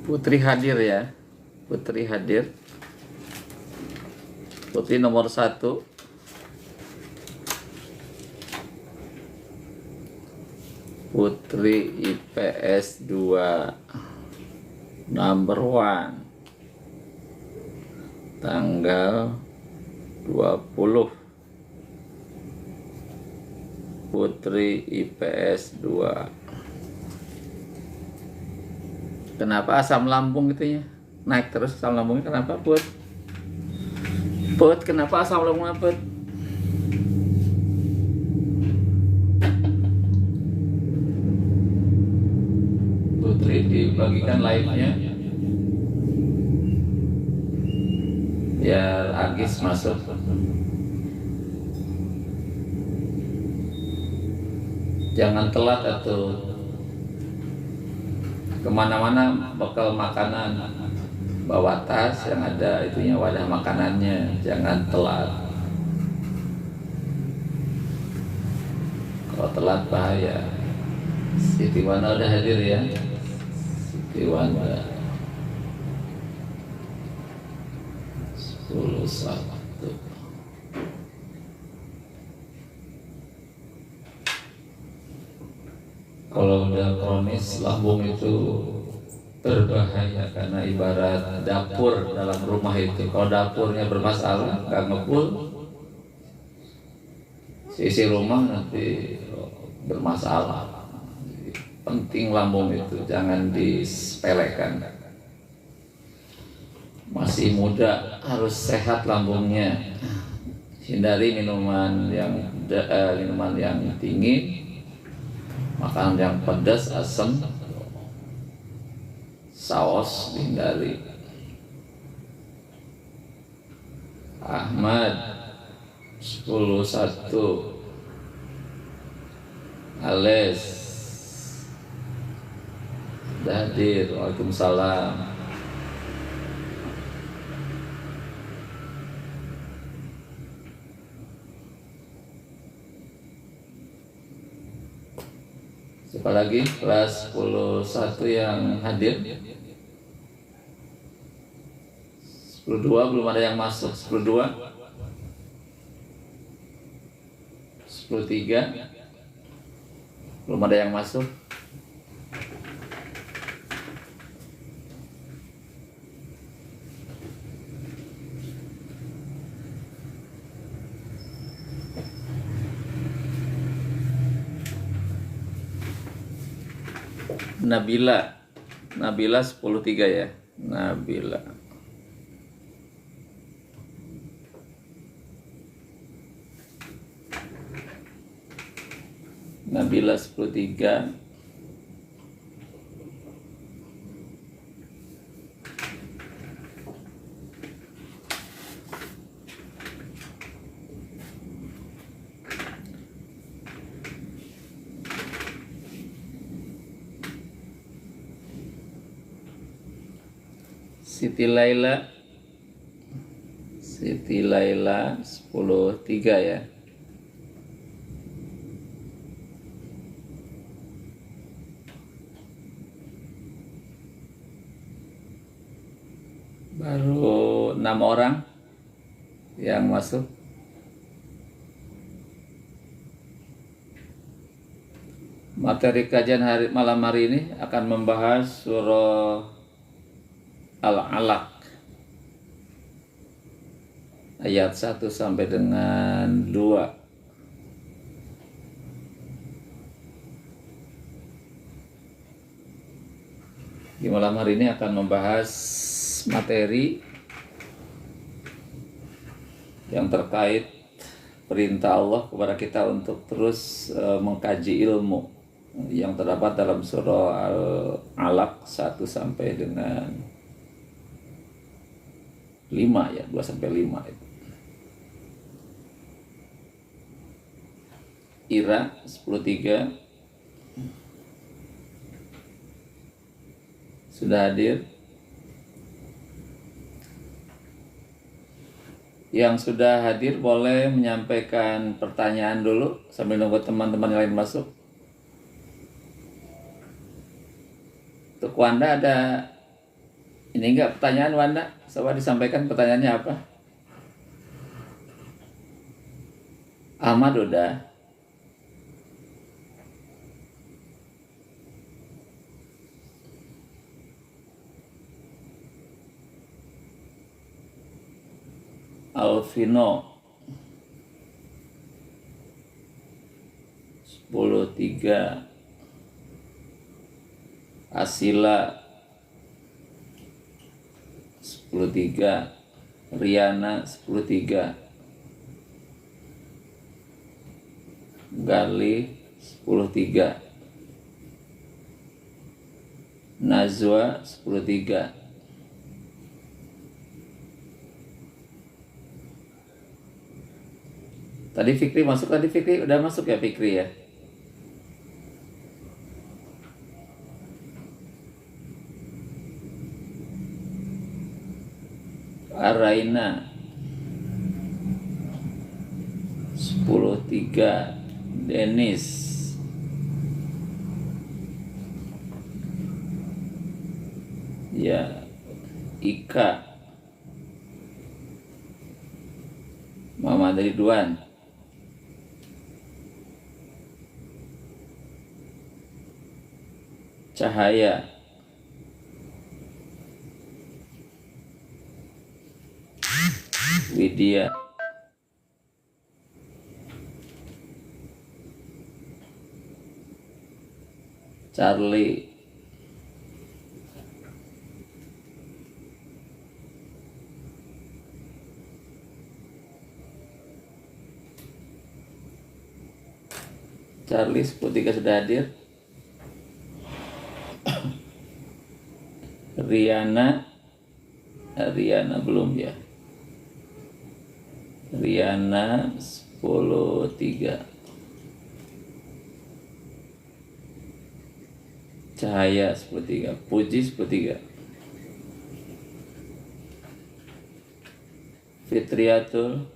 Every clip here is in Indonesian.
Putri hadir ya. Putri hadir. Putri nomor 1. Putri IPS 2 number 1 tanggal 20. Putri IPS 2. Kenapa asam lambung gitu ya? Naik terus asam lambungnya kenapa, Put? Put, kenapa asam lambungnya, Put? Putri dibagikan live-nya. Biar Agis masuk. Jangan telat atau kemana-mana bekal makanan, bawa tas yang ada itunya wadah makanannya, jangan telat. Kalau telat bahaya. Siti Wana udah hadir ya. Siti Wana 10-1. Kalau udah kronis lambung itu berbahaya karena ibarat dapur dalam rumah itu. Kalau dapurnya bermasalah, nggak ngepul, isi rumah nanti bermasalah. Penting lambung itu, jangan disepelekan. Masih muda harus sehat lambungnya. Hindari minuman yang dingin, makanan yang pedas, asam, saus dihindari. Ahmad 10-1. Ales hadir. Waalaikumsalam. Siapa lagi kelas 10-1 yang hadir? 10-2 belum ada yang masuk. 10-2, 10-3 belum ada yang masuk. Nabila 10-3 ya. Nabila 10-3. Siti Laila 10-3 ya. Baru 6 orang yang masuk. Materi kajian malam hari ini akan membahas surah Al-Alaq ayat 1 sampai dengan 2. Di malam hari ini akan membahas materi yang terkait perintah Allah kepada kita untuk terus mengkaji ilmu yang terdapat dalam surah Al-Alaq 1 sampai dengan 5 ya, 2 sampai 5 itu. Ira 10-3 sudah hadir. Yang sudah hadir boleh menyampaikan pertanyaan dulu sambil nunggu teman-teman yang lain masuk. Untuk Wanda ada Ini enggak pertanyaan Wanda? Coba disampaikan pertanyaannya apa? Ahmad udah. Alvino 10.3. Asila 10.3. Riana 10.3. Gali 10.3. Najwa 10.3. Tadi Fikri masuk, tadi Fikri udah masuk ya Fikri ya? Araina 10.3. Denis ya. Ika Mama dari Duan. Cahaya Widya Charlie Charlie 10.3 sudah hadir. Riana belum ya. Riana 10.3. Cahaya 10.3. Puji 10.3. Fitriatul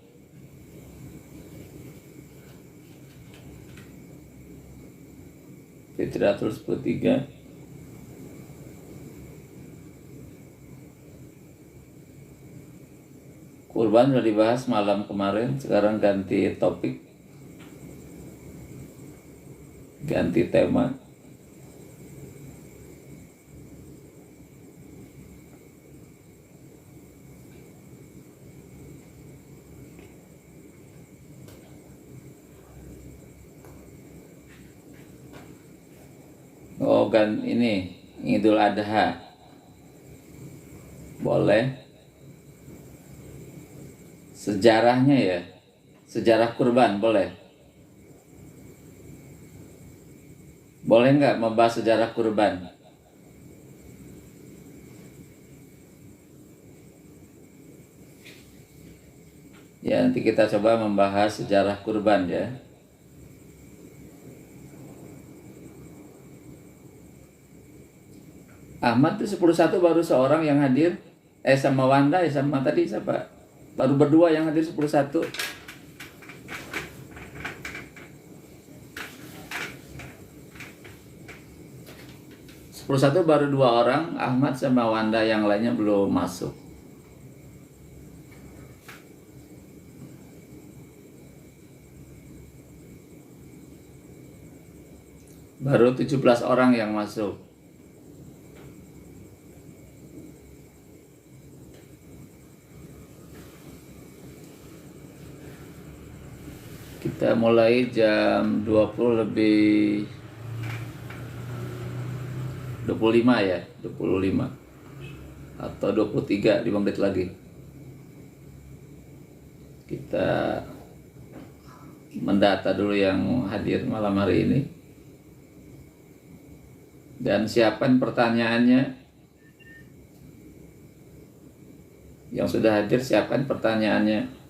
Fitriatul 10.3. Kurban sudah dibahas malam kemarin, sekarang ganti topik, ganti tema. Oh kan ini Idul Adha boleh. Sejarahnya ya, sejarah kurban boleh. Boleh nggak membahas sejarah kurban? Ya nanti kita coba membahas sejarah kurban ya. Ahmad tuh 10.1 baru seorang yang hadir. Sama Wanda sama tadi siapa? Baru berdua yang hadir 10.1. 10.1 baru 2 orang, Ahmad sama Wanda, yang lainnya belum masuk. Baru 17 orang yang masuk. Kita mulai jam 20 lebih 25 ya, 25 atau 23, 5 menit lagi. Kita mendata dulu yang hadir malam hari ini. Dan siapkan pertanyaannya. Yang sudah hadir siapkan pertanyaannya.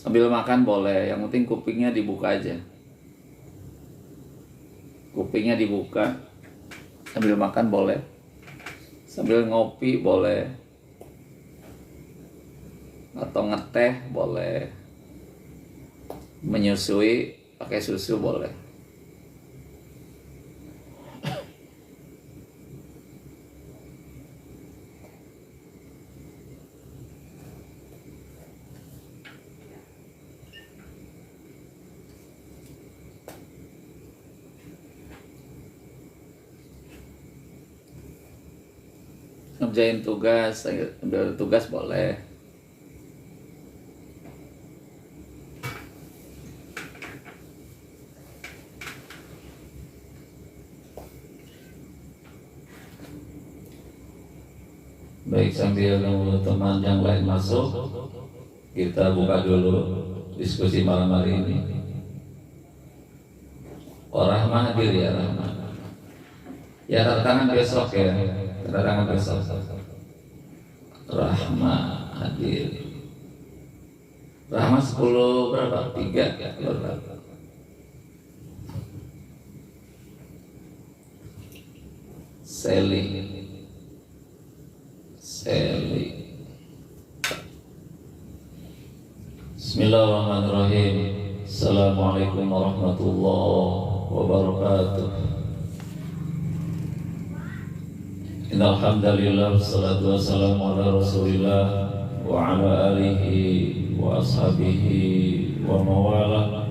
Sambil makan boleh, yang penting kupingnya dibuka aja. Kupingnya dibuka. Sambil makan boleh. Sambil ngopi boleh. Atau ngeteh boleh. Menyusui pakai susu boleh. ngerjain tugas, ambil tugas boleh. Baik, sambil nunggu teman yang lain masuk, kita buka dulu diskusi malam hari ini. Oh, Rahma hadir ya, Rahma. Ya, tanda tangan besok ya, tanda tangan besok. Rahma hadir. Rahma 10 berapa? 3 berapa? Seli. Bismillahirrahmanirrahim. Assalamualaikum warahmatullahi wabarakatuh. Innal hamdalillah wassalatu wassalamu ala Rasulillah wa ala alihi wa ashabihi wa mawalah.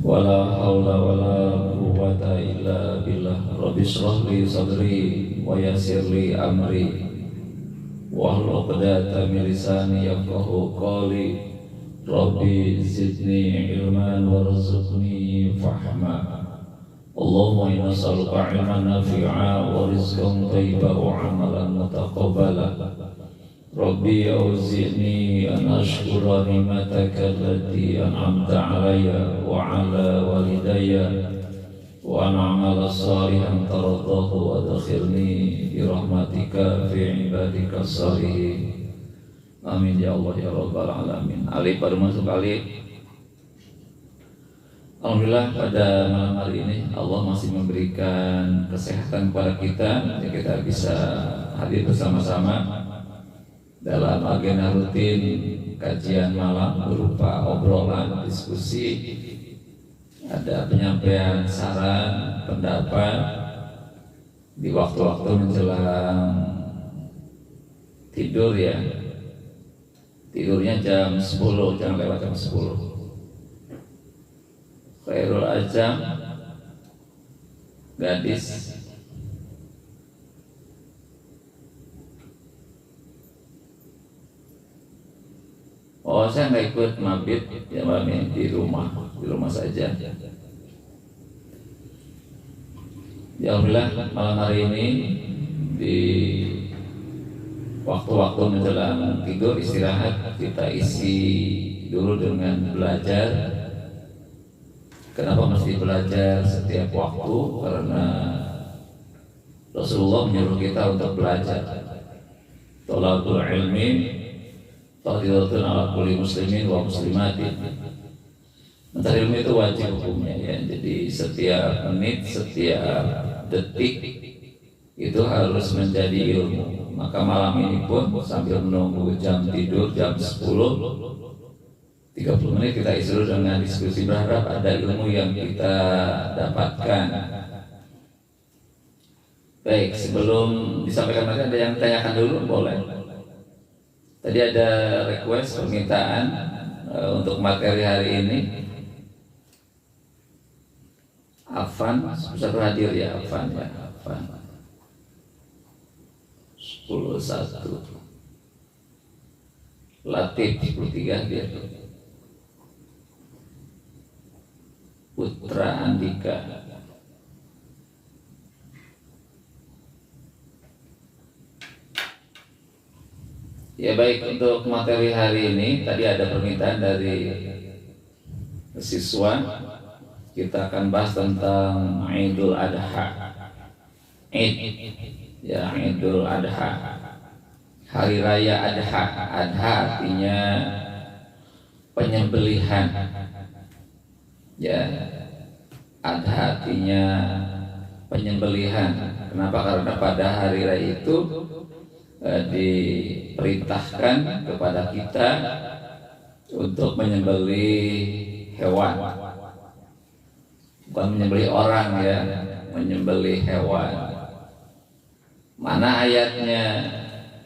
Wala haula wala quwwata illa billah. Rabbi shrah li sadri wa yassir li amri wahlul 'uqdatam min lisani yafqahu qawli. Rabbi zidni ilman warzuqni fahma. Allahumma inna nas'aluka ilman nafi'a wa rizqan thayyiban wa 'amalan mutaqabbala. Rabbi auzi'ni an ashkura ni'mataka allati an'amta 'alayya wa 'ala walidayya wa an a'mala salihan tardahu wa adkhilni bi rahmatika fi ibadika shalihin. Amin ya Allah ya Rabbal alamin. Alif baru masuk alif. Alhamdulillah pada malam hari ini Allah masih memberikan kesehatan kepada kita, ya kita bisa hadir bersama-sama dalam agenda rutin kajian malam berupa obrolan, diskusi, ada penyampaian saran, pendapat di waktu-waktu menjelang tidur ya. Tidurnya jam 10, jangan lewat jam 10. Khairul Ajam, gadis oh saya nggak ikut mabit ya malam ini, di rumah saja. Ya Alhamdulillah malam hari ini di waktu-waktu menjelang tidur istirahat kita isi dulu dengan belajar. Kenapa mesti belajar setiap waktu? Karena Rasulullah menyuruh kita untuk belajar. Thalabul ilmi fardhatun ala kulli muslimin wa muslimatin. Mencari ilmu itu wajib hukumnya ya. Jadi setiap menit, setiap detik itu harus menjadi ilmu. Maka malam ini pun sambil menunggu jam tidur jam 10, 30 menit kita isi dulu dengan diskusi, berharap ada ilmu yang kita dapatkan. Baik, sebelum disampaikan materi ada yang tanyakan dulu boleh. Tadi ada request permintaan untuk materi hari ini. Afan, bisa hadir ya Afan ya Afan. 10-1 Latif 10-3 dia Putra Andika. Ya baik, untuk materi hari ini tadi ada permintaan dari siswa. Kita akan bahas tentang Idul Adha. Ya, Idul Adha, hari raya Adha. Adha artinya penyembelihan. Ya, Adha artinya penyembelihan. Kenapa? Karena pada hari raya itu diperintahkan kepada kita untuk menyembelih hewan, bukan menyembelih orang ya, menyembelih hewan. Mana ayatnya?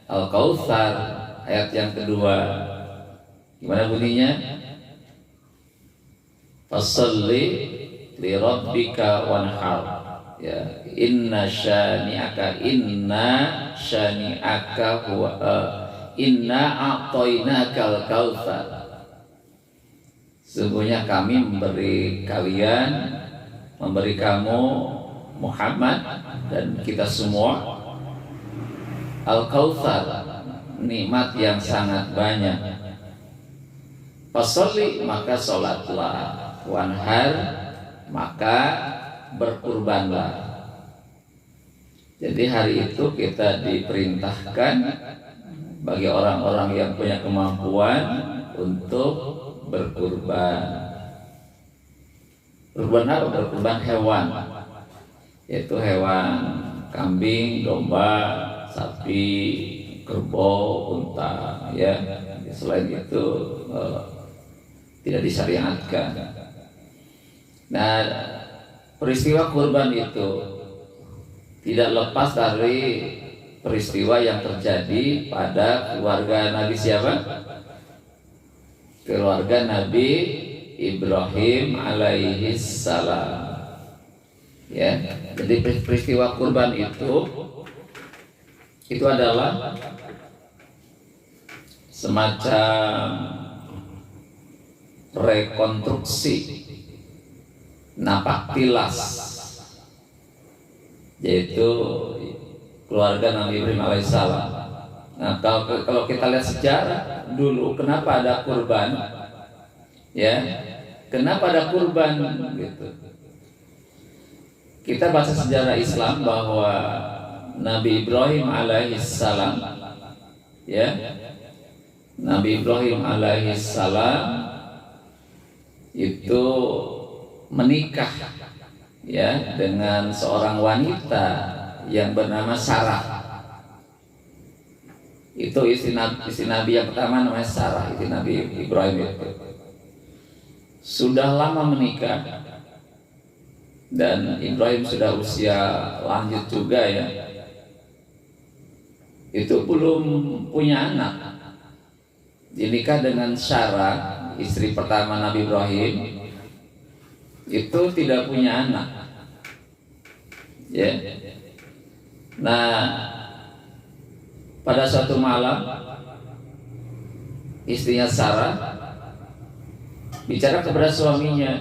Al-Kautsar, ayat yang kedua. Gimana bunyinya? Fasholli li rabbika wanhar. Ya, inna syani'aka huwa inna a'tainakal kautsar. Sesungguhnya kami memberi kamu Muhammad dan kita semua al-kautsar, nikmat yang sangat banyak. Fasholli, maka sholatlah, wanhar, maka berkurbanlah. Jadi hari itu kita diperintahkan bagi orang-orang yang punya kemampuan untuk berkurban. Kurban apa? Berkurban hewan, yaitu hewan kambing, domba, sapi, kerbau, unta, ya. Selain itu tidak disyariatkan. Nah, peristiwa kurban itu tidak lepas dari peristiwa yang terjadi pada keluarga Nabi siapa? Keluarga Nabi Ibrahim alaihi salam. Ya, jadi peristiwa kurban itu adalah semacam rekonstruksi napak tilas, yaitu keluarga Nabi Ibrahim alaihissalam. Nah, kalau kita lihat sejarah dulu, kenapa ada kurban? Ya, kenapa ada kurban? Gitu. Kita baca sejarah Islam bahwa Nabi Ibrahim alaihissalam, ya, Nabi Ibrahim alaihissalam itu menikah, ya, dengan seorang wanita yang bernama Sarah. Itu istri Nabi yang pertama namanya Sarah, istri Nabi Ibrahim itu. Sudah lama menikah dan Ibrahim sudah usia lanjut juga, ya. Itu belum punya anak. Dinikah dengan Sarah, istri pertama Nabi Ibrahim, itu tidak punya anak, ya. Nah, pada suatu malam istrinya Sarah bicara kepada suaminya,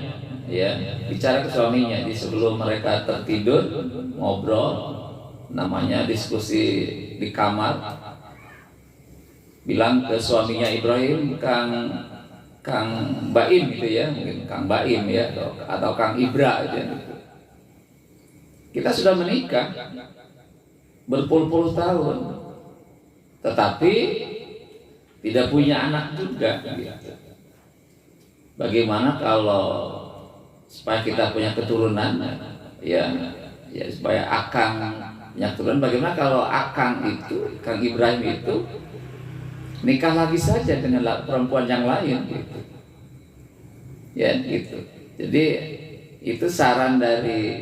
ya, bicara ke suaminya di sebelum mereka tertidur, ngobrol, namanya diskusi di kamar. Bilang ke suaminya Ibrahim, Kang Baim gitu, ya, mungkin Kang Baim, ya, atau Kang Ibra gitu. Kita sudah menikah berpuluh-puluh tahun, tetapi tidak punya anak juga, gitu. Bagaimana kalau supaya kita punya keturunan, ya supaya Akang punya keturunan, bagaimana kalau Akang itu, Kang Ibrahim itu nikah lagi saja dengan perempuan yang lain, gitu. Ya, gitu. Jadi itu saran dari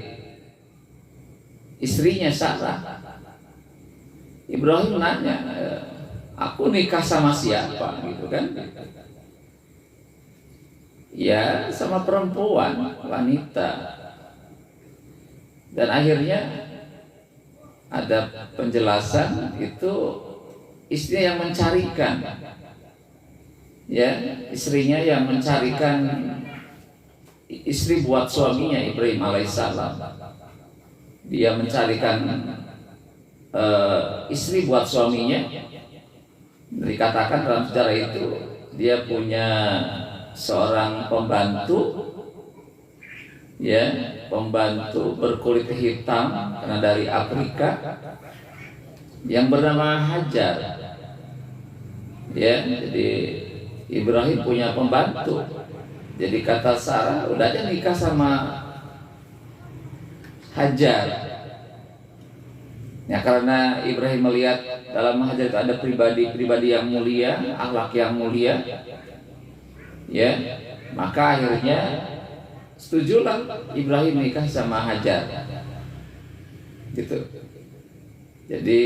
istrinya Sarah. Ibrahim nanya, aku nikah sama siapa, gitu kan? Ya, sama perempuan, wanita. Dan akhirnya ada penjelasan, itu istrinya yang mencarikan, ya, istrinya yang mencarikan istri buat suaminya Ibrahim alaihissalam. Dia mencarikan istri buat suaminya. Dikatakan dalam sejarah itu dia punya seorang pembantu, ya, pembantu berkulit hitam karena dari Afrika, yang bernama Hajar, ya. Jadi Ibrahim punya pembantu. Jadi kata Sarah, udah aja nikah sama Hajar. Ya, karena Ibrahim melihat dalam Hajar itu ada pribadi yang mulia, akhlak yang mulia, ya, maka akhirnya setujulah Ibrahim nikah sama Hajar, gitu. Jadi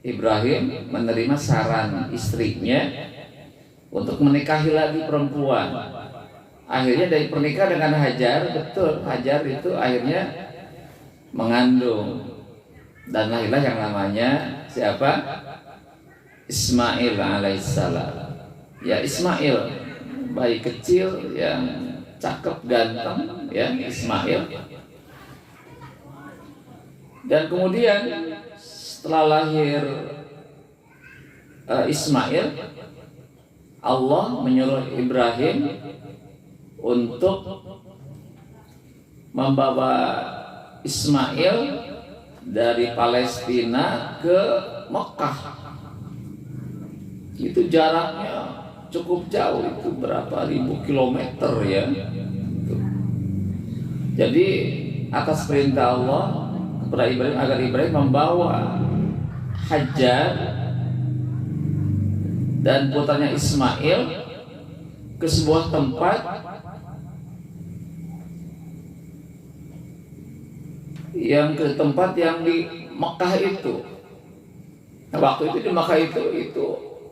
Ibrahim menerima saran istrinya untuk menikahi lagi perempuan. Akhirnya dari pernikahan dengan Hajar, betul, Hajar itu akhirnya mengandung, dan lahirlah yang namanya siapa? Ismail alaihissalam. Ya, Ismail, bayi kecil yang cakep ganteng, ya, Ismail. Dan kemudian setelah lahir Ismail, Allah menyuruh Ibrahim untuk membawa Ismail dari Palestina ke Mekah. Itu jaraknya cukup jauh, itu berapa ribu kilometer ya. Jadi atas perintah Allah kepada Ibrahim agar Ibrahim membawa Hajar dan putranya Ismail ke sebuah tempat yang di Mekah itu. Nah, waktu itu di Mekah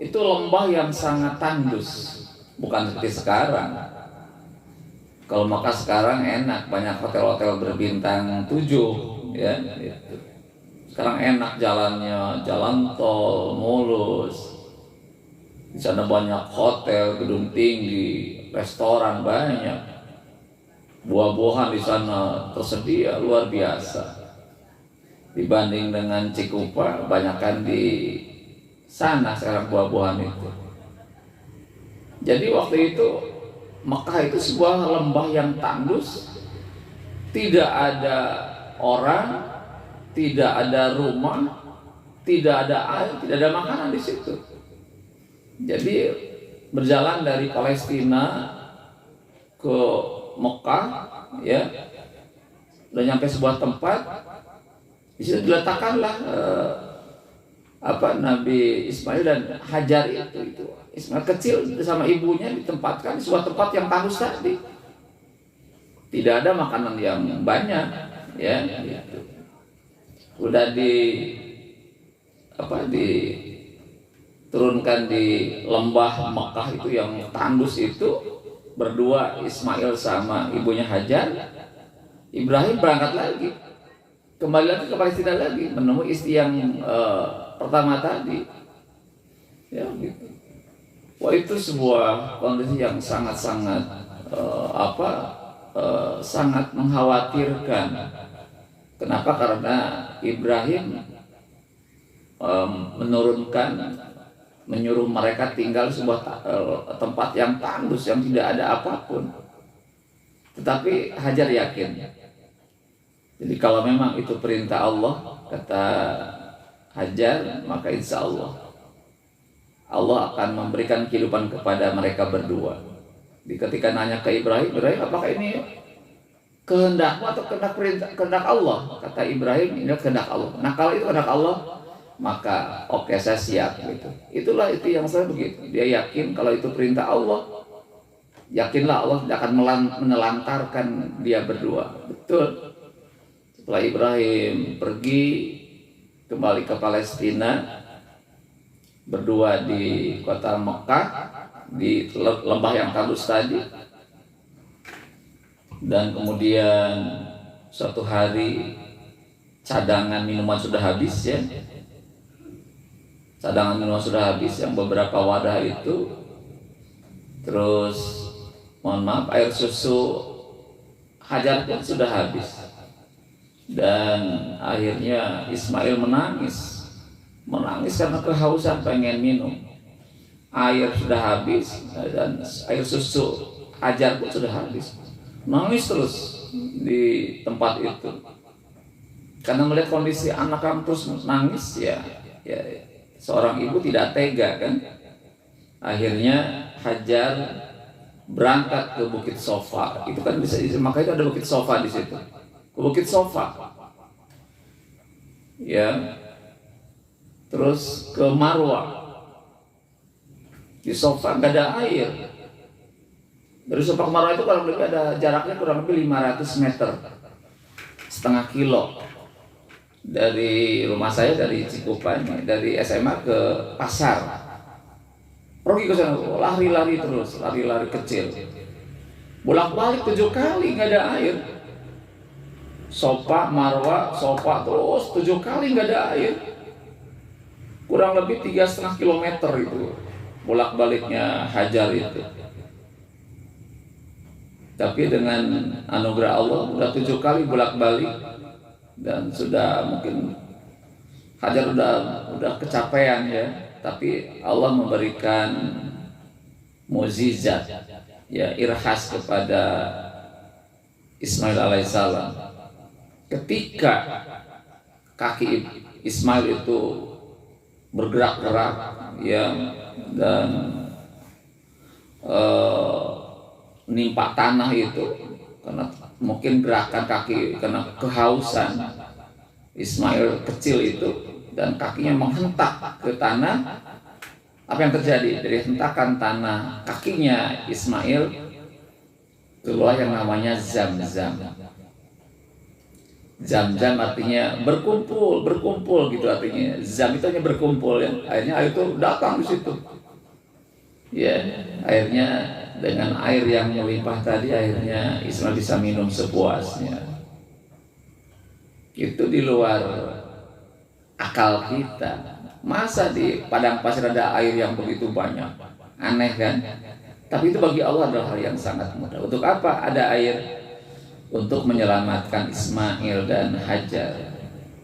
itu lembah yang sangat tandus, bukan seperti sekarang. Kalau Mekah sekarang enak, banyak hotel-hotel berbintang 7, ya. Gitu. Sekarang enak jalannya, jalan tol mulus. Di sana banyak hotel, gedung tinggi, restoran banyak. Buah-buahan di sana tersedia luar biasa. Dibanding dengan Cikupa, banyakkan di sana sekarang buah-buahan itu. Jadi waktu itu Mekah itu sebuah lembah yang tandus, tidak ada orang, tidak ada rumah, tidak ada air, tidak ada makanan di situ. Jadi berjalan dari Palestina ke Mekah, ya, udah nyampe sebuah tempat, di situ diletakkanlah Nabi Ismail dan Hajar itu. Ismail kecil sama ibunya ditempatkan di sebuah tempat yang tandus tadi. Tidak ada makanan yang banyak, ya. Gitu. Udah diturunkan di lembah Mekah itu yang tandus itu, berdua Ismail sama ibunya Hajar. Ibrahim berangkat lagi, kembali lagi ke Palestina lagi, menemui istri yang pertama tadi, ya gitu. Wah, itu sebuah kondisi yang sangat-sangat sangat mengkhawatirkan. Kenapa? Karena Ibrahim menyuruh mereka tinggal di sebuah tempat yang tandus, yang tidak ada apapun. Tetapi Hajar yakin. Jadi kalau memang itu perintah Allah, kata Hajar, maka insya Allah akan memberikan kehidupan kepada mereka berdua. Ketika nanya ke Ibrahim, apakah ini kehendakmu atau kehendak Allah? Kata Ibrahim, ini kehendak Allah. Nah, kalau itu kehendak Allah, maka oke, saya siap gitu. Itulah itu yang saya begitu. Dia yakin kalau itu perintah Allah, yakinlah Allah tidak akan menelantarkan dia berdua. Betul. Setelah Ibrahim pergi kembali ke Palestina, berdua di kota Mekah, di lembah yang tandus tadi. Dan kemudian suatu hari cadangan minuman sudah habis, ya. Cadangan minuman sudah habis, yang beberapa wadah itu. Terus mohon maaf, air susu Hajar pun sudah habis. Dan akhirnya Ismail menangis karena kehausan, pengen minum. Air sudah habis dan air susu Hajar pun sudah habis. Nangis terus di tempat itu. Karena melihat kondisi anak yang terus nangis, ya seorang ibu tidak tega kan. Akhirnya Hajar berangkat ke Bukit Sofa. Itu kan bisa, maka itu ada Bukit Sofa di situ. Ke Bukit Sofa. Ya. Terus ke Marwah. Di Sofa nggak ada air. Dari Sofa ke Marwah itu kurang lebih ada jaraknya kurang lebih 500 meter, setengah kilo. Dari rumah saya, dari Cikupa, dari SMA ke pasar. Pergi ke sana, lari-lari terus, lari-lari kecil. Bolak-balik 7 kali nggak ada air. Sofa, Marwa, Sofa terus 7 kali nggak ada air. Kurang lebih 3,5 kilometer itu bolak-baliknya Hajar itu. Tapi dengan anugerah Allah udah 7 kali bolak-balik dan sudah mungkin Hajar udah kecapean ya. Tapi Allah memberikan mukjizat ya, irhas kepada Ismail alaihissalam. Ketika kaki Ismail itu bergerak-gerak ya, dan nimpa tanah itu karena mungkin gerakan kaki karena kehausan Ismail kecil itu, dan kakinya menghentak ke tanah. Apa yang terjadi? Dari hentakan tanah kakinya Ismail keluar yang namanya Zam-Zam. Zam-Zam artinya berkumpul gitu artinya. Zam itu hanya berkumpul ya. Akhirnya air itu datang di situ. Ya, akhirnya dengan air yang melimpah tadi, akhirnya Ismail bisa minum sepuasnya. Itu di luar akal kita. Masa di padang pasir ada air yang begitu banyak? Aneh kan? Tapi itu bagi Allah adalah hal yang sangat mudah. Untuk apa ada air? Untuk menyelamatkan Ismail dan Hajar.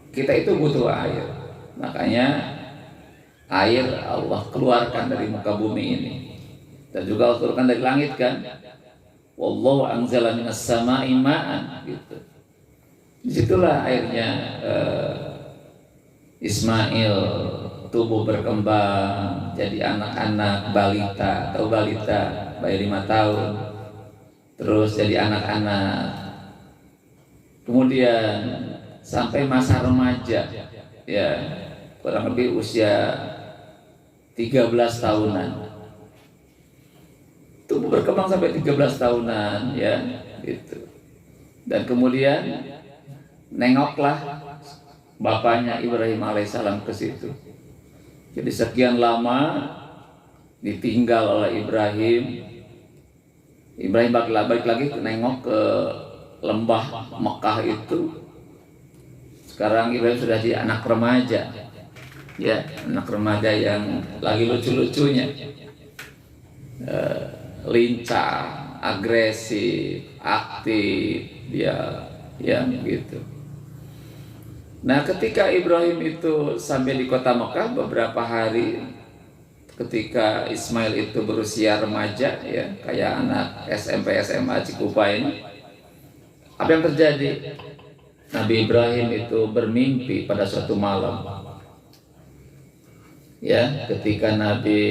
Kita itu butuh air. Makanya air Allah keluarkan dari muka bumi ini. Dan juga Allah keluarkan dari langit kan? Wallahu anzala minas sama'i ma'an gitu. Disitulah airnya Ismail tubuh berkembang jadi anak-anak balita atau balita bayi 5 tahun, terus jadi anak-anak, kemudian sampai masa remaja ya, kurang lebih usia 13 tahunan, tubuh berkembang sampai 13 tahunan ya gitu. Dan kemudian nengoklah bapaknya Ibrahim alaihissalam ke situ. Jadi sekian lama ditinggal oleh Ibrahim. Ibrahim balik lagi nengok ke lembah Mekah itu. Sekarang Ibrahim sudah jadi anak remaja. Ya, anak remaja yang lagi lucu-lucunya. Lincah, agresif, aktif, dia ya gitu. Nah, ketika Ibrahim itu sampai di kota Mekah beberapa hari, ketika Ismail itu berusia remaja ya, kayak anak SMP SMA Cikupa ini, apa yang terjadi? Nabi Ibrahim itu bermimpi pada suatu malam. Ya, ketika Nabi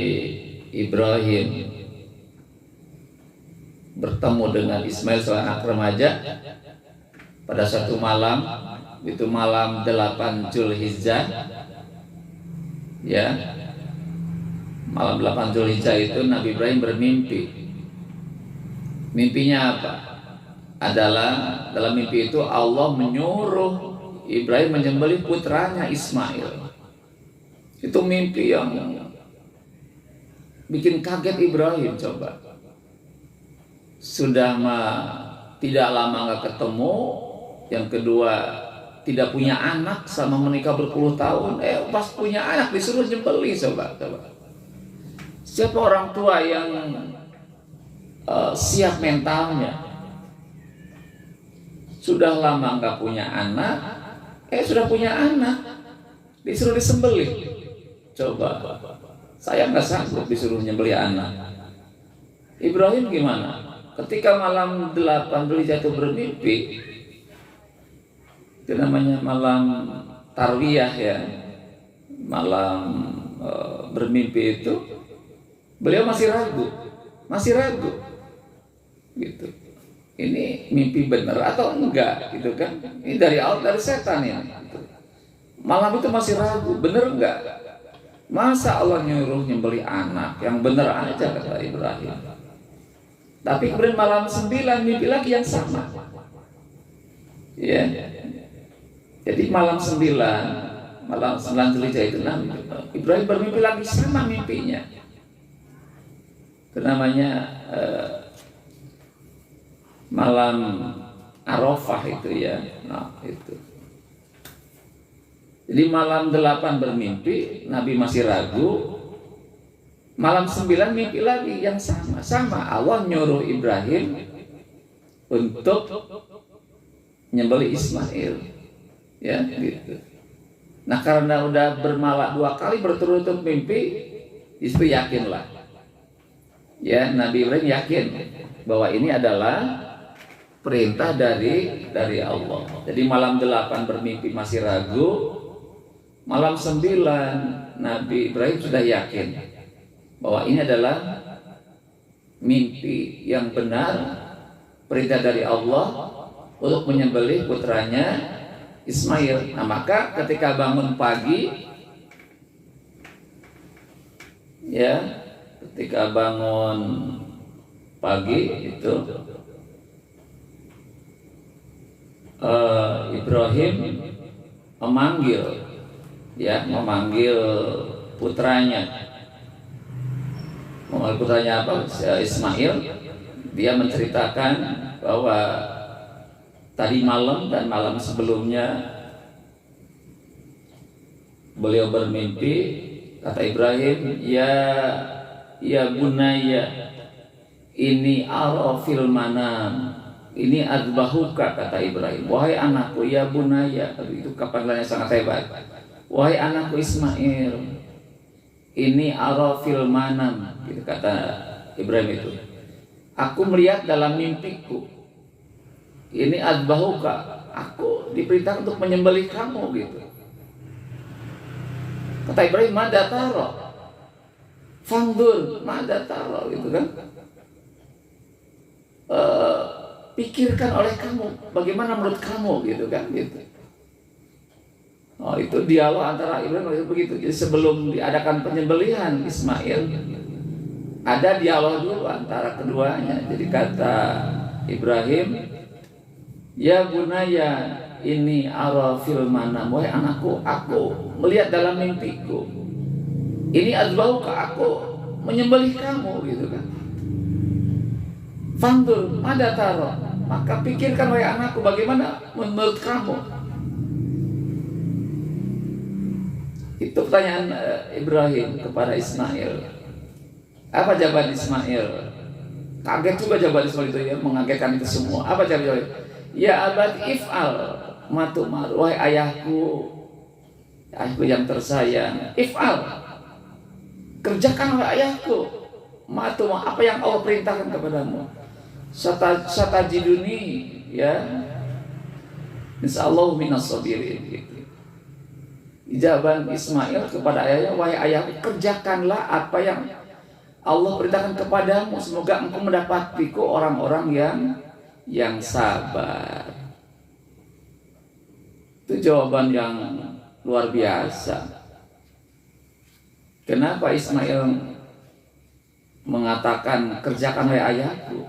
Ibrahim bertemu dengan Ismail seorang anak remaja pada suatu malam, itu malam 8 Zulhijjah ya, malam 8 Zulhijjah itu Nabi Ibrahim bermimpi. Mimpinya apa? Adalah dalam mimpi itu Allah menyuruh Ibrahim menyembelih putranya Ismail. Itu mimpi yang bikin kaget Ibrahim. Coba, sudah tidak lama nggak ketemu, yang kedua tidak punya anak sama menikah berpuluh tahun, pas punya anak disuruh nyembelih. Coba. Siapa orang tua yang siap mentalnya? Sudah lama nggak punya anak, sudah punya anak disuruh disembelih. Coba, saya nggak sanggup disuruh nyembelih anak. Ibrahim gimana? Ketika malam 8 Dzulhijjah itu bermimpi, itu namanya malam tarwiyah ya, malam bermimpi itu, beliau masih ragu gitu. Ini mimpi benar atau enggak gitu kan? Ini dari Allah, dari setan ini gitu. Malam itu masih ragu, benar enggak? Masa Allah nyuruh nyembelih anak? Yang benar aja, kata Ibrahim. Tapi kemudian malam 9 mimpi lagi yang sama ya. Jadi malam 9 Dzulhijjah itu Ibrahim bermimpi lagi sama mimpinya. Itu namanya malam Arafah itu ya. Nah, itu. Jadi malam 8 bermimpi, Nabi masih ragu. Malam 9 mimpi lagi yang sama. Allah nyuruh Ibrahim untuk nyembelih Ismail. Ya, gitu. Nah, karena udah bermalak 2 kali berturut-turut mimpi, itu yakinlah. Ya, Nabi Ibrahim yakin bahwa ini adalah perintah dari Allah. Jadi malam 8 bermimpi masih ragu. Malam 9 Nabi Ibrahim sudah yakin bahwa ini adalah mimpi yang benar, perintah dari Allah untuk menyembelih putranya Ismail. Nah, maka ketika bangun pagi, ya, ketika bangun pagi itu Ibrahim memanggil putranya. Memanggil putranya apa? Ismail. Dia menceritakan bahwa tadi malam dan malam sebelumnya beliau bermimpi, kata Ibrahim, ya bunaya, ini ara fil manam, ini adbahuka, kata Ibrahim. Wahai anakku, ya bunaya, itu panggilannya sangat hebat. Wahai anakku Ismail, ini ara fil manam, gitu kata Ibrahim itu. Aku melihat dalam mimpiku. Ini adbahuka, aku diperintah untuk menyembelih kamu, gitu. Kata Ibrahim, mada taro, fangdur, mada taro, gitu kan. Pikirkan oleh kamu, bagaimana menurut kamu, gitu kan, gitu. Oh, itu dialog antara Ibrahim begitu. Jadi sebelum diadakan penyembelihan Ismail, ada dialog dulu antara keduanya. Jadi kata Ibrahim, ya bunaya, ini ara fil manam, wahai anakku, aku melihat dalam mimpiku. Ini azbauka, aku menyembelih kamu, gitu kan. Fandur, mada taro, maka pikirkan wahai anakku, bagaimana menurut kamu. Itu pertanyaan Ibrahim kepada Ismail. Apa jawaban Ismail? Kaget juga jawaban Ismail itu, ya, mengagetkan itu semua. Apa jawaban? Ya abad if'al matumar, wahai ayahku yang tersayang, if'al, kerjakan wahai ayahku, matumar, apa yang Allah perintahkan kepadamu. Satajiduni, ya, insyaallah minas sabirin, gitu. Jawaban Ismail kepada ayahnya, wahai ayahku, kerjakanlah apa yang Allah perintahkan kepadamu, semoga engkau mendapatiku orang-orang yang sabar. Itu jawaban yang luar biasa. Kenapa Ismail mengatakan kerjakan wahai ayahku?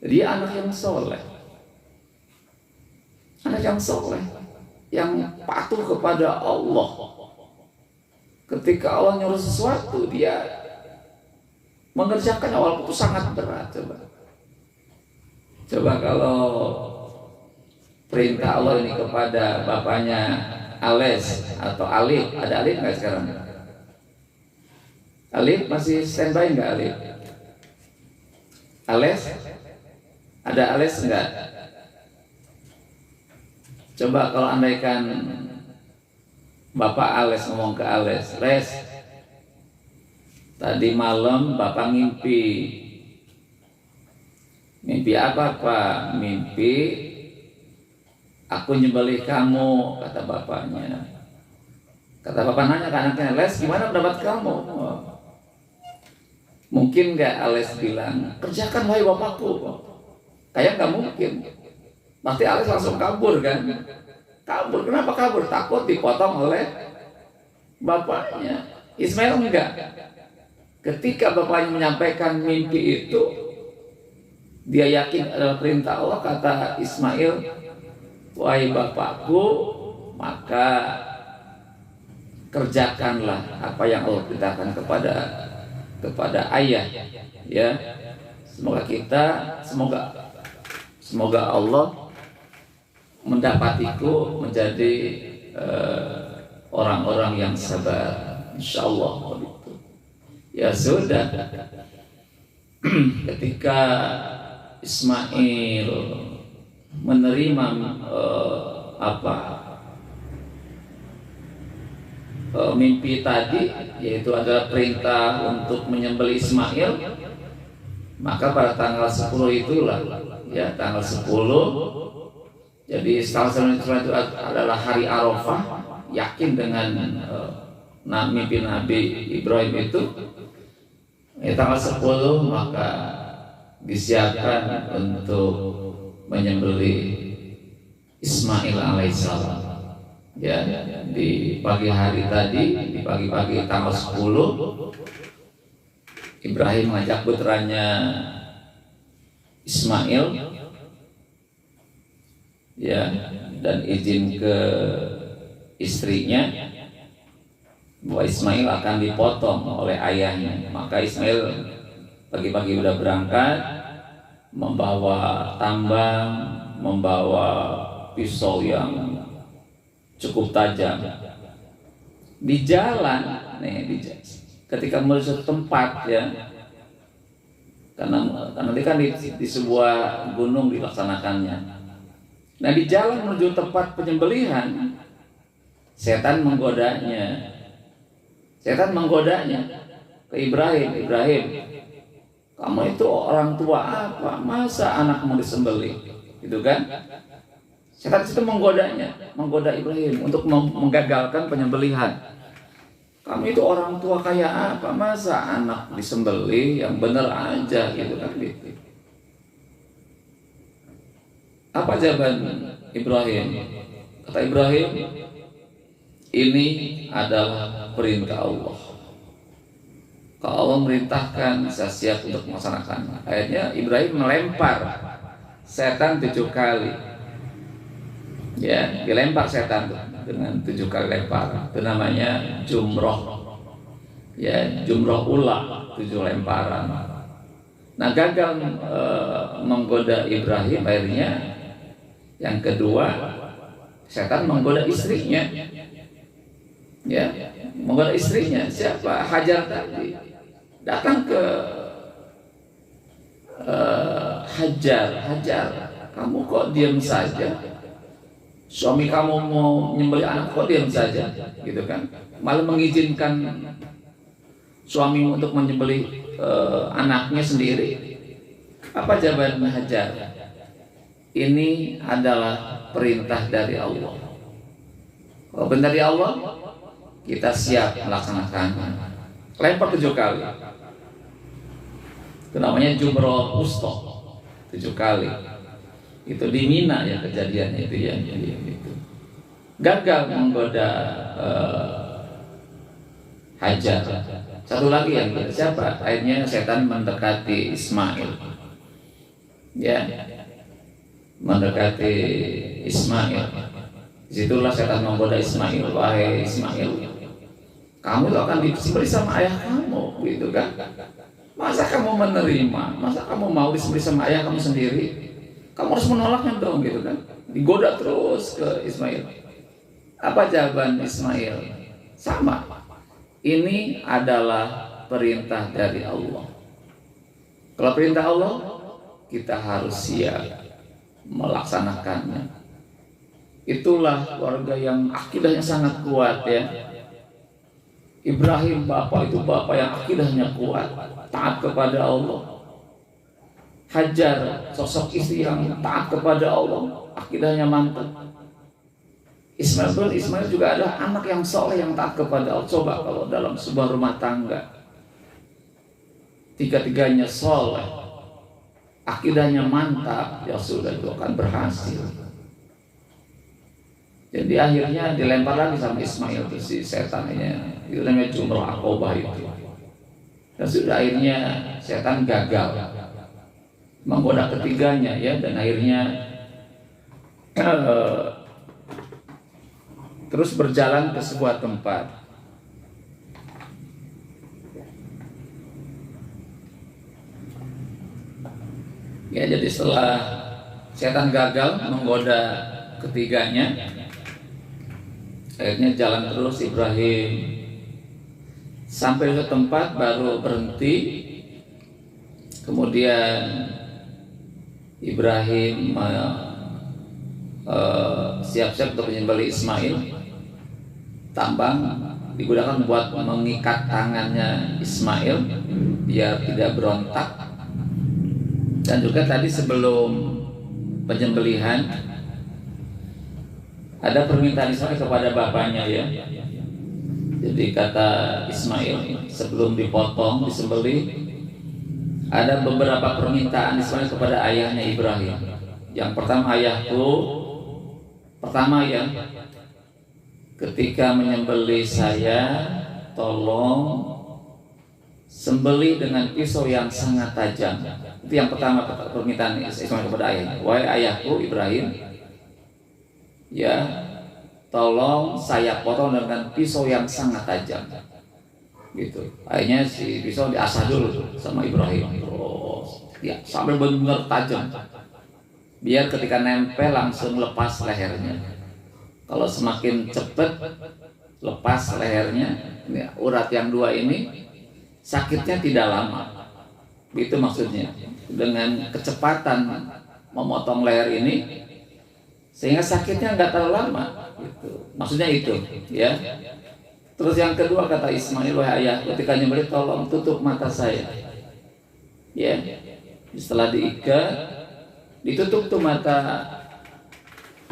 Dia anak yang soleh, yang patuh kepada Allah. Ketika Allah nyuruh sesuatu, dia mengerjakan, walaupun itu sangat berat. Coba kalau perintah Allah ini kepada bapaknya Ales atau Alif, ada Alif nggak sekarang? Alif masih standby nggak Alif? Ales? Ada Ales nggak? Coba kalau andaikan Bapak Ales ngomong ke Ales, Les, tadi malam Bapak ngimpi. Mimpi apa, Pak? Mimpi aku nyembelih kamu, kata bapaknya. Kata bapak nanya ke anaknya, Les, gimana pendapat kamu? Mungkin nggak Ales bilang, kerjakan wahai bapakku? Kayak nggak mungkin. Pasti Ales langsung kabur kan? Kabur, kenapa kabur? Takut dipotong oleh bapaknya. Ismail enggak. Ketika bapaknya menyampaikan mimpi itu, dia yakin adalah perintah Allah. Kata Ismail, wahai bapakku, maka kerjakanlah apa yang Allah perintahkan kepada ayah. Ya, semoga Semoga Allah mendapatiku menjadi orang-orang yang sabar, insyaallah begitu. Ya sudah, ketika Ismail menerima mimpi tadi, yaitu adalah perintah untuk menyembelih Ismail, maka pada tanggal 10 itulah, ya tanggal 10, jadi tanggal 9 itu adalah hari Arafah. Yakin dengan mimpi Nabi Ibrahim itu, tanggal 10 maka disiapkan untuk menyembelih Ismail alaihissalam. Ya, di pagi hari tadi, di pagi-pagi tanggal 10, Ibrahim mengajak putranya Ismail, ya, dan izin ke istrinya bahwa Ismail akan dipotong oleh ayahnya. Maka Ismail pagi-pagi udah berangkat, membawa tambang, membawa pisau yang cukup tajam. Di jalan, ketika menuju tempat, ya, karena nanti kan di sebuah gunung dilaksanakannya. Nah, di jalan menuju tempat penyembelihan, setan menggodanya. Setan menggodanya ke Ibrahim. Ibrahim, kamu itu orang tua apa? Masa anakmu disembelih? Gitu kan? Setan itu menggoda Ibrahim untuk menggagalkan penyembelihan. Kamu itu orang tua kayak apa? Masa anak disembelih? Yang benar aja, gitu kan? Gitu. Apa jawaban Ibrahim? Kata Ibrahim, ini adalah perintah Allah. Kalau Allah merintahkan, saya siap untuk melaksanakan. Akhirnya Ibrahim melempar setan 7 kali. Ya, dilempar setan dengan 7 kali lempar. Itu namanya jumroh. Ya, jumroh ula, 7 lemparan. Nah, gagal menggoda Ibrahim. Akhirnya yang kedua, setan menggoda istrinya. Ya, menggoda istrinya. Siapa? Hajar tadi. Datang ke Hajar, kamu kok diam saja? Suami kamu mau nyembelih anak, kok diam saja? Gitu kan? Malah mengizinkan suamimu untuk menyembelih anaknya sendiri. Apa jawaban Hajar? Ini adalah perintah dari Allah. Kalau perintah dari Allah, kita siap melaksanakannya. Lempar 7 kali. Itu namanya jumroh wusta, 7 kali. Itu di Mina ya kejadiannya itu ya. Gitu. Gagal menggoda Hajar. Satu lagi yang siapa? Akhirnya setan mendekati Ismail. Ya, mendekati Ismail. Disitulah setan menggoda Ismail. Wahai Ismail, kamu tuh akan disembelih sama ayah kamu, gitu kan? Masa kamu menerima? Masa kamu mau disembelih sama ayah kamu sendiri? Kamu harus menolaknya dong, gitu kan? Digoda terus ke Ismail. Apa jawaban Ismail? Sama. Ini adalah perintah dari Allah. Kalau perintah Allah, kita harus siap melaksanakannya. Itulah keluarga yang akidahnya sangat kuat, ya. Ibrahim bapak itu bapak yang akidahnya kuat, taat kepada Allah. Hajar sosok istri yang taat kepada Allah, akidahnya mantap. Ismail juga adalah anak yang soleh yang taat kepada Allah. Coba kalau dalam sebuah rumah tangga, tiga-tiganya soleh, akidahnya mantap, ya sudah, itu akan berhasil. Jadi akhirnya dilempar lagi sama Ismail itu si setan ini, itu namanya jumroh Aqobah itu. Dan sudah akhirnya setan gagal menggoda ketiganya, ya, dan akhirnya terus berjalan ke sebuah tempat. Ya, jadi setelah setan gagal menggoda ketiganya. Akhirnya jalan terus Ibrahim sampai ke tempat baru berhenti. Kemudian Ibrahim siap-siap untuk menyembelih Ismail. Tambang digunakan buat mengikat tangannya Ismail biar tidak berontak. Dan juga tadi sebelum penyembelihan ada permintaan Ismail kepada bapaknya ya. Jadi kata Ismail sebelum dipotong, disembelih, ada beberapa permintaan Ismail kepada ayahnya Ibrahim. Yang pertama, ayahku, ya, ketika menyembelih saya, tolong sembelih dengan pisau yang sangat tajam. Itu yang pertama permintaan Ismail kepada ayahnya. Wahai ayahku Ibrahim, ya, tolong saya potong dengan pisau yang sangat tajam. Gitu. Akhirnya si pisau diasah dulu sama Ibrahim. Terus ya sampai benar-benar tajam. Biar ketika nempel langsung lepas lehernya. Kalau semakin cepat lepas lehernya, ya, urat yang dua ini sakitnya tidak lama. Itu maksudnya. Dengan kecepatan memotong leher ini sehingga sakitnya nggak terlalu lama. Gitu. Maksudnya itu, ya. Terus yang kedua kata Ismail, wahai ayah, ketika nyembelih tolong tutup mata saya. Ya. Setelah diikat, ditutup tuh mata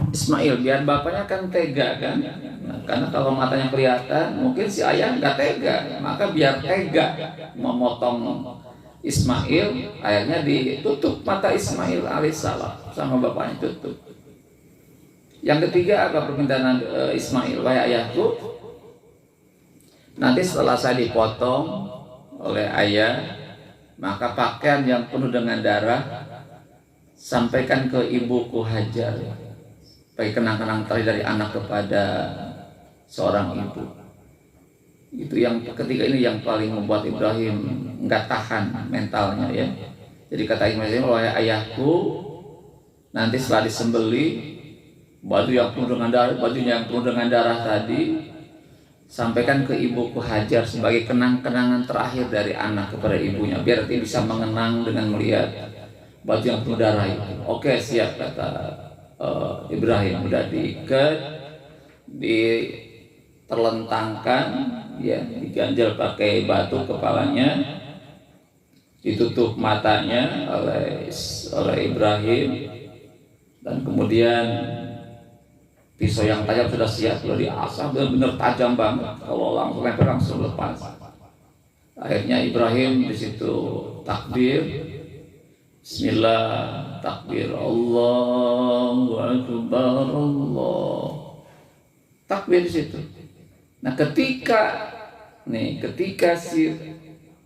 Ismail biar bapaknya kan tega kan. Nah, karena kalau matanya kelihatan mungkin si ayah nggak tega, maka biar tega memotong Ismail, akhirnya ditutup mata Ismail alaihissalam sama bapaknya tutup. Yang ketiga apa permintaan Ismail, wahai ayahku, nanti setelah saya dipotong oleh ayah, maka pakaian yang penuh dengan darah sampaikan ke ibuku Hajar, bagi kenang-kenang terakhir dari anak kepada seorang ibu. Itu yang ketiga ini yang paling membuat Ibrahim nggak tahan mentalnya ya. Jadi kata Ismail, wahai ayahku, nanti setelah disembelih, bajunya yang penuh dengan darah tadi sampaikan ke ibuku Hajar sebagai kenang-kenangan terakhir dari anak kepada ibunya, biar dia bisa mengenang dengan melihat baju yang penuh darah itu. Oke, siap kata Ibrahim. Udah diikat, diterlentangkan, ya, diganjal pakai batu kepalanya, ditutup matanya oleh Ibrahim, dan kemudian pisau yang tajam sudah siap, sudah diasah benar-benar tajam banget. Kalau langsung lempar langsung lepas. Akhirnya Ibrahim di situ takbir, Bismillah, takbir, Allahu Akbar, Allah, takbir di situ. Nah ketika si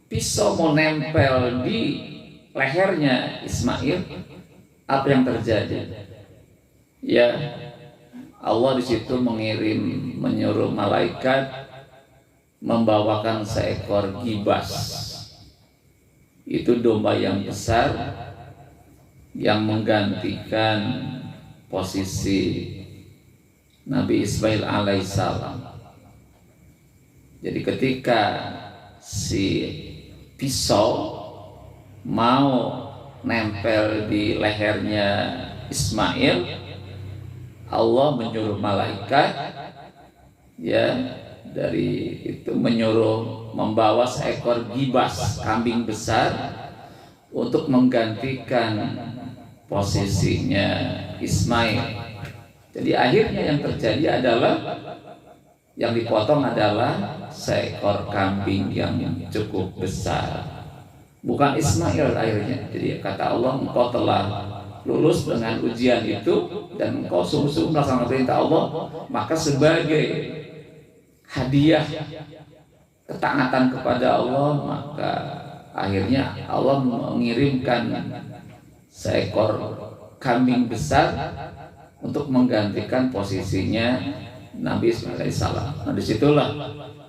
pisau mau nempel di lehernya Ismail, apa yang terjadi? Ya, Allah di situ menyuruh malaikat membawakan seekor gibas. Itu domba yang besar yang menggantikan posisi Nabi Ismail alaihissalam. Jadi ketika si pisau mau nempel di lehernya Ismail, Allah menyuruh malaikat, ya, dari itu menyuruh membawa seekor gibas, kambing besar, untuk menggantikan posisinya Ismail. Jadi akhirnya yang terjadi adalah yang dipotong adalah seekor kambing yang cukup besar, bukan Ismail akhirnya. Jadi kata Allah, engkau telah lulus dengan ujian itu dan engkau sungguh-sungguh melaksanakan perintah Allah, maka sebagai hadiah ketaatan kepada Allah, maka akhirnya Allah mengirimkan seekor kambing besar untuk menggantikan posisinya Nabi Ismail alaihissalam. Nah, disitulah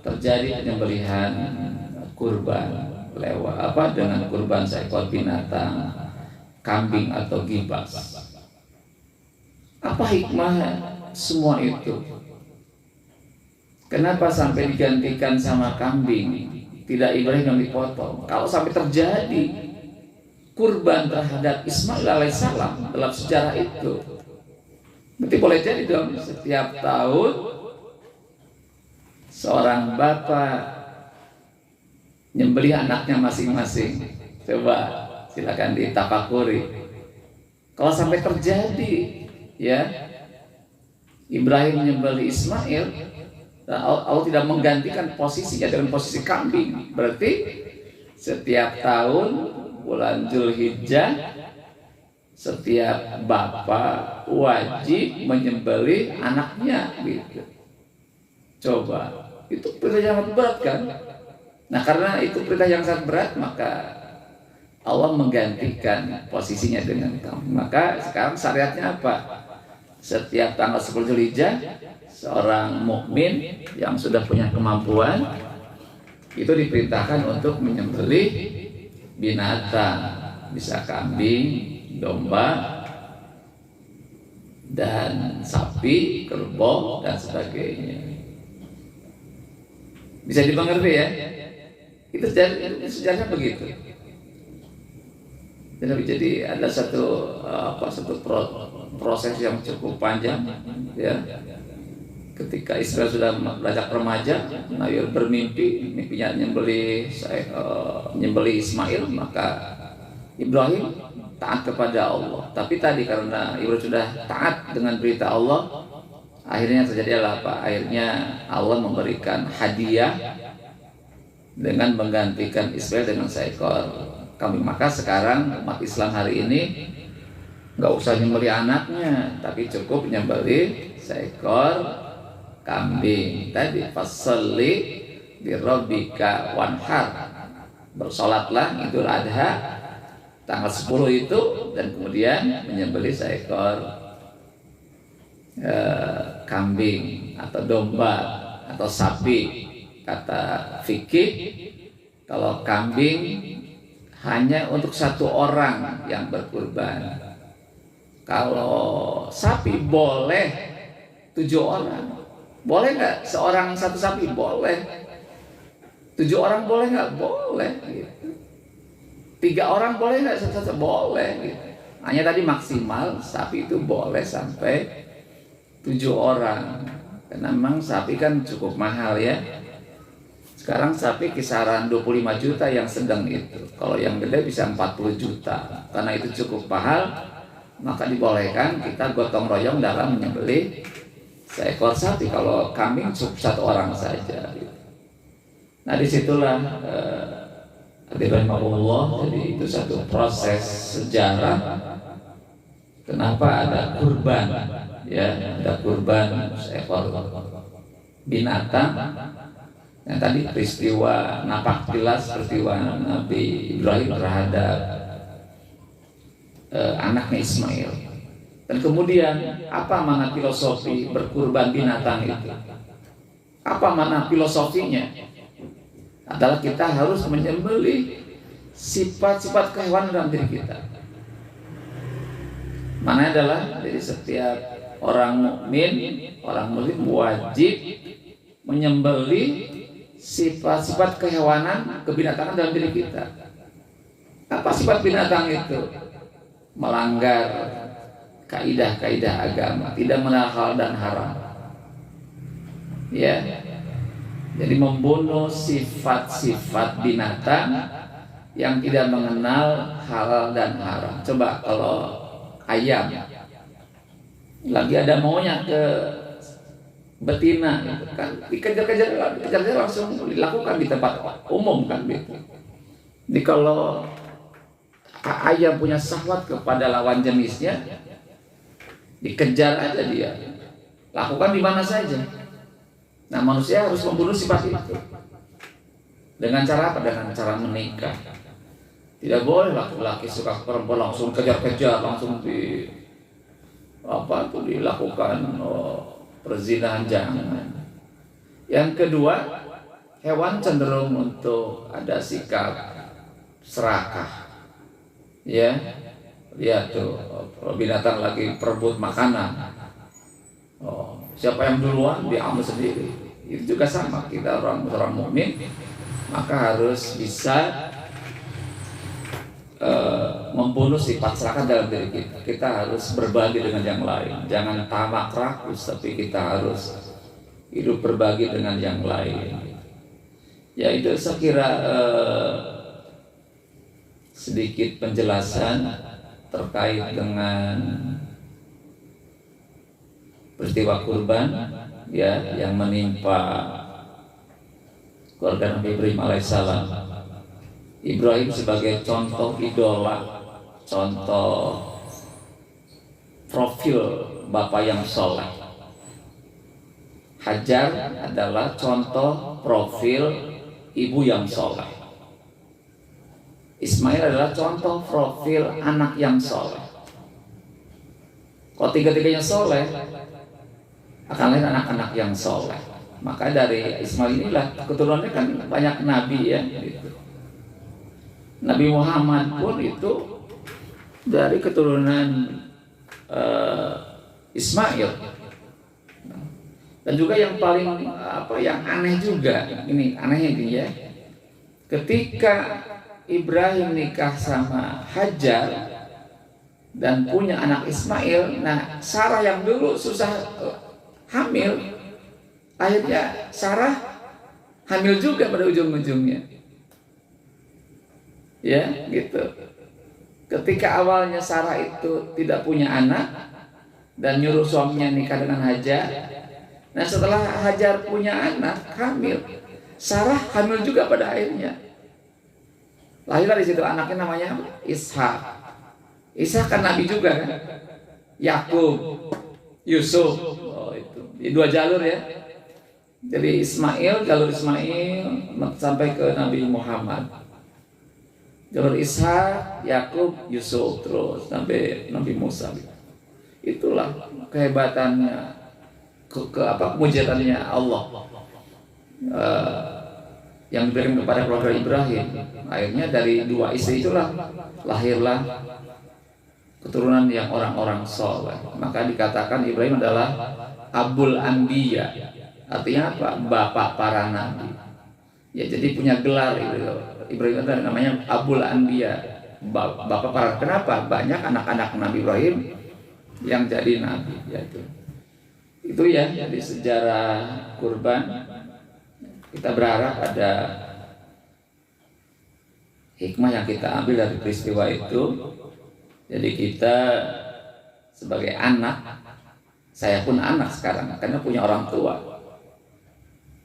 terjadi penyembelihan kurban dengan kurban seekor binatang, kambing atau gibas. Apa hikmah semua itu? Kenapa sampai digantikan sama kambing? Tidak Ibrahim yang dipotong. Kalau sampai terjadi kurban terhadap Ismail alaihissalam dalam sejarah itu, berarti boleh jadi dong setiap tahun seorang bapak nyembelih anaknya masing-masing. Coba silakan ditafakuri. Kalau sampai terjadi, ya, Ibrahim menyembelih Ismail, dan Allah tidak menggantikan posisinya dengan posisi kambing, berarti setiap tahun bulan Zulhijjah setiap bapak wajib menyembelih anaknya, gitu. Coba, itu perintah yang sangat berat kan? Nah, karena itu perintah yang sangat berat, maka Allah menggantikan posisinya dengan kambing. Maka sekarang syariatnya apa? Setiap tanggal 10 Zulhijjah, seorang mukmin yang sudah punya kemampuan itu diperintahkan untuk menyembelih binatang, bisa kambing, domba, dan sapi, kerbau, dan sebagainya. Bisa dimengerti ya? Itu sejarahnya begitu. Jadi ada satu proses yang cukup panjang, ya. Ketika Israel sudah beranjak remaja, Nabi bermimpi, mimpinya nyembelih Ismail, maka Ibrahim taat kepada Allah. Tapi tadi karena Ibrahim sudah taat dengan berita Allah, akhirnya terjadi apa? Akhirnya Allah memberikan hadiah dengan menggantikan Ismail dengan seekor kambing. Maka sekarang umat Islam hari ini nggak usah nyembelih anaknya, tapi cukup nyembelih seekor kambing. Tadi fasalli li rabbika wanhar, bersolatlah Idul Adha tanggal 10 itu, dan kemudian menyembelih seekor kambing atau domba atau sapi. Kata fikih, kalau kambing hanya untuk satu orang yang berkurban. Kalau sapi boleh 7 orang. Boleh nggak seorang satu sapi? Boleh. 7 orang boleh nggak? Boleh. Gitu. 3 orang boleh nggak? Satu boleh. Gitu. Hanya tadi maksimal sapi itu boleh sampai 7 orang. Karena memang sapi kan cukup mahal ya. Sekarang sapi kisaran 25 juta yang sedang itu. Kalau yang gede bisa 40 juta. Karena itu cukup mahal, maka dibolehkan kita gotong royong dalam menyembelih seekor sapi. Kalau kambing cukup 1 orang saja. Nah, disitulah jadi itu satu proses sejarah. Kenapa ada kurban? Ya, ada kurban seekor binatang. Yang tadi peristiwa napak tilas, peristiwa Nabi Ibrahim terhadap anaknya Ismail. Dan kemudian apa makna filosofi berkurban binatang itu? Apa makna filosofinya? Adalah kita harus menyembelih sifat-sifat kehewanan dalam diri kita. Mana adalah jadi setiap orang mukmin, orang muslim wajib menyembelih sifat-sifat kehewanan, kebinatangan dalam diri kita. Apa sifat binatang itu? Melanggar kaidah-kaidah agama, tidak mengenal hal dan haram. Ya. Jadi membunuh sifat-sifat binatang yang tidak mengenal halal dan haram. Coba kalau ayam lagi ada maunya ke betina gitu kan, dikejar-kejar langsung dilakukan di tempat umum kan gitu. Jadi kalau ayam punya syahwat kepada lawan jenisnya, dikejar aja dia, lakukan di mana saja. Nah, manusia harus membunuh sifat itu dengan cara apa? Dengan cara menikah. Tidak boleh laki-laki suka perempuan langsung kejar-kejar, langsung dilakukan perzinahan, jangan. Yang kedua, hewan cenderung untuk ada sikap serakah, ya. Lihat tuh, binatang lagi perebut makanan. Oh, siapa yang duluan diambil sendiri. Itu juga sama, kita orang mukmin maka harus bisa membunuh sifat serakah dalam diri kita. Kita harus berbagi dengan yang lain. Jangan tamak rakus, tapi kita harus hidup berbagi dengan yang lain. Ya itu saya kira sedikit penjelasan terkait dengan peristiwa kurban ya yang menimpa keluarga Nabi Ibrahim alaihissalam. Ibrahim sebagai contoh idola, contoh profil bapak yang soleh. Hajar adalah contoh profil ibu yang soleh. Ismail adalah contoh profil anak yang soleh. Kalau tiga-tiganya soleh, akan lahir anak-anak yang soleh. Maka dari Ismail inilah keturunannya kan banyak nabi ya. Gitu. Nabi Muhammad pun itu dari keturunan Ismail. Dan juga yang paling yang aneh juga, ini anehnya ini ya. Ketika Ibrahim nikah sama Hajar dan punya anak Ismail, nah Sarah yang dulu susah hamil, akhirnya Sarah hamil juga pada ujung-ujungnya. Ya, gitu. Ketika awalnya Sarah itu tidak punya anak dan nyuruh suaminya nikah dengan Hajar. Nah, setelah Hajar punya anak, hamil, Sarah hamil juga pada akhirnya. Lahirlah di situ anaknya namanya Ishak. Ishak kan nabi juga kan? Yakub, Yusuf. Oh, itu. Di dua jalur ya. Jadi Ismail, jalur Ismail sampai ke Nabi Muhammad. Jalur Ishak, Yakub, Yusuf terus sampai Nabi Musa. Itulah kehebatannya, kemujazatannya Allah yang diberikan kepada keluarga Ibrahim. Akhirnya dari dua istri itulah lahirlah keturunan yang orang-orang soleh. Maka dikatakan Ibrahim adalah Abul Anbiya. Artinya apa? Bapak para nabi. Ya, jadi punya gelar Ibrahim itu namanya Abul Anbiya, bapak para. Kenapa? Banyak anak-anak Nabi Ibrahim yang jadi nabi. Itu ya jadi sejarah kurban. Kita berharap ada hikmah yang kita ambil dari peristiwa itu. Jadi kita sebagai anak, saya pun anak sekarang karena punya orang tua.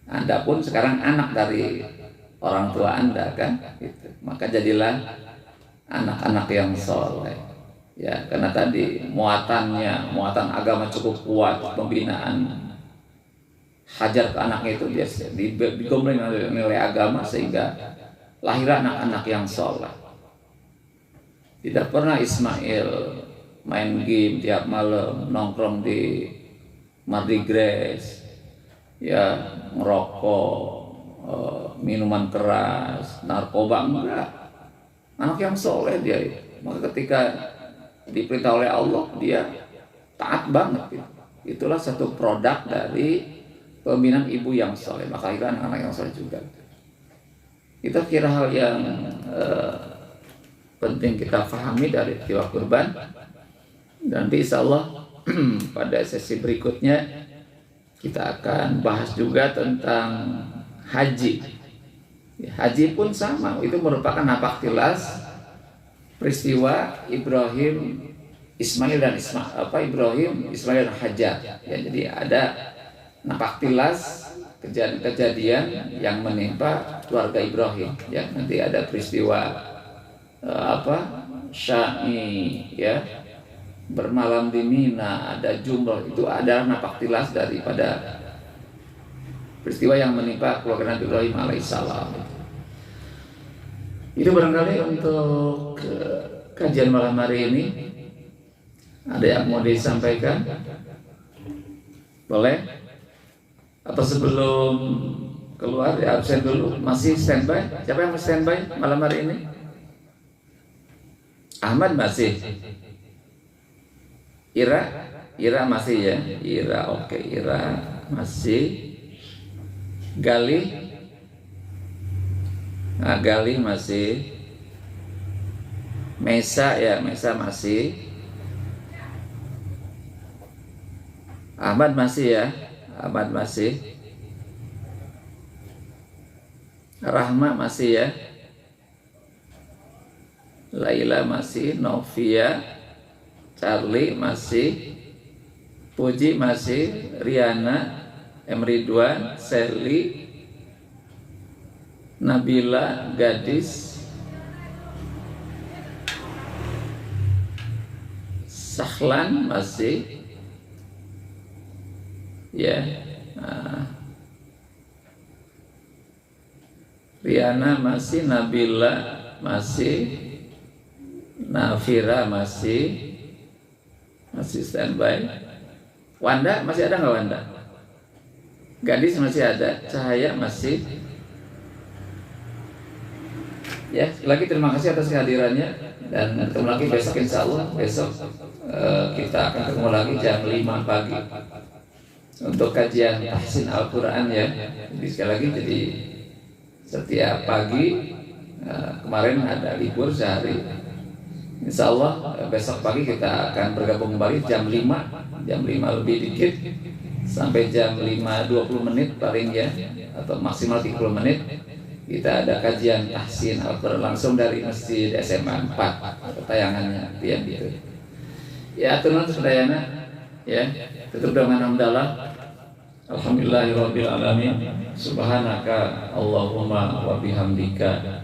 Anda pun sekarang anak dari orang tua Anda kan, gitu. Maka jadilah anak-anak yang soleh. Ya, karena tadi muatan agama cukup kuat, pembinaan Hajar ke anaknya itu dia digombleng nilai agama sehingga lahir anak-anak yang soleh. Tidak pernah Ismail main game tiap malam, nongkrong di Mardi Gras, ya ngerokok, minuman keras, narkoba, enggak. Anak yang soleh dia itu. Maka ketika diperintah oleh Allah dia taat banget. Itulah satu produk dari pembinaan ibu yang soleh. Maka itu anak-anak yang soleh juga. Itu kira hal yang penting kita pahami dari peristiwa kurban. Dan insya Allah pada sesi berikutnya kita akan bahas juga tentang haji. Haji pun sama, itu merupakan napaktilas peristiwa Ibrahim, Ismail dan Ibrahim, Ismail dan Hajar. Ya, jadi ada napaktilas kejadian yang menimpa keluarga Ibrahim. Ya, nanti ada peristiwa Sya'i, ya, bermalam di Mina, ada jumroh. Itu adalah napaktilas daripada peristiwa yang menimpa keluarga Nabi Ibrahim alaihissalam. Itu barangkali untuk kajian malam hari ini. Ada yang mau disampaikan? Boleh? Atau sebelum keluar ya absen dulu? Masih standby? Siapa yang mau standby malam hari ini? Ahmad masih. Ira masih ya. Ira oke, Ira masih. Gali, nah, Gali masih. Mesa ya, Mesa masih. Ahmad masih ya, Ahmad masih. Rahma masih ya. Laila masih. Novia, Charlie masih. Puji masih. Riana, Ridwan, Sally, Nabila, Gadis, Sahlan masih ya. Riana masih. Nabila masih. Nafira masih standby. Wanda masih ada nggak Wanda? Gadis masih ada. Cahaya masih. Ya, sekali lagi terima kasih atas kehadirannya, dan ketemu lagi besok insya Allah. Besok kita akan ketemu lagi jam 5 pagi untuk kajian tahsin Al-Quran ya. Jadi sekali lagi, jadi setiap pagi, kemarin ada libur sehari. Insya Allah besok pagi kita akan bergabung kembali jam 5 lebih dikit sampai jam 5.20 menit paling ya, atau maksimal 30 menit. Kita ada kajian tahsin Al-Quran langsung dari Masjid SMA 4 atau tayangannya yang gitu. Ya, turun sedayana ya. Tutup dengan hamdalah. Alhamdulillahirabbil alamin. Subhanaka Allahumma wa bihamdika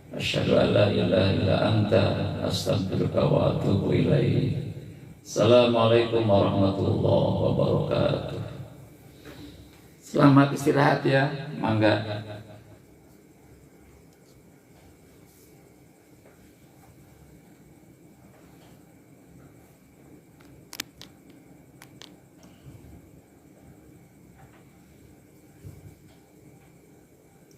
asyhadu an la ilaha illa anta astaghfiruka wa atubu ilaik. Assalamualaikum warahmatullahi wabarakatuh. Selamat istirahat ya, mangga.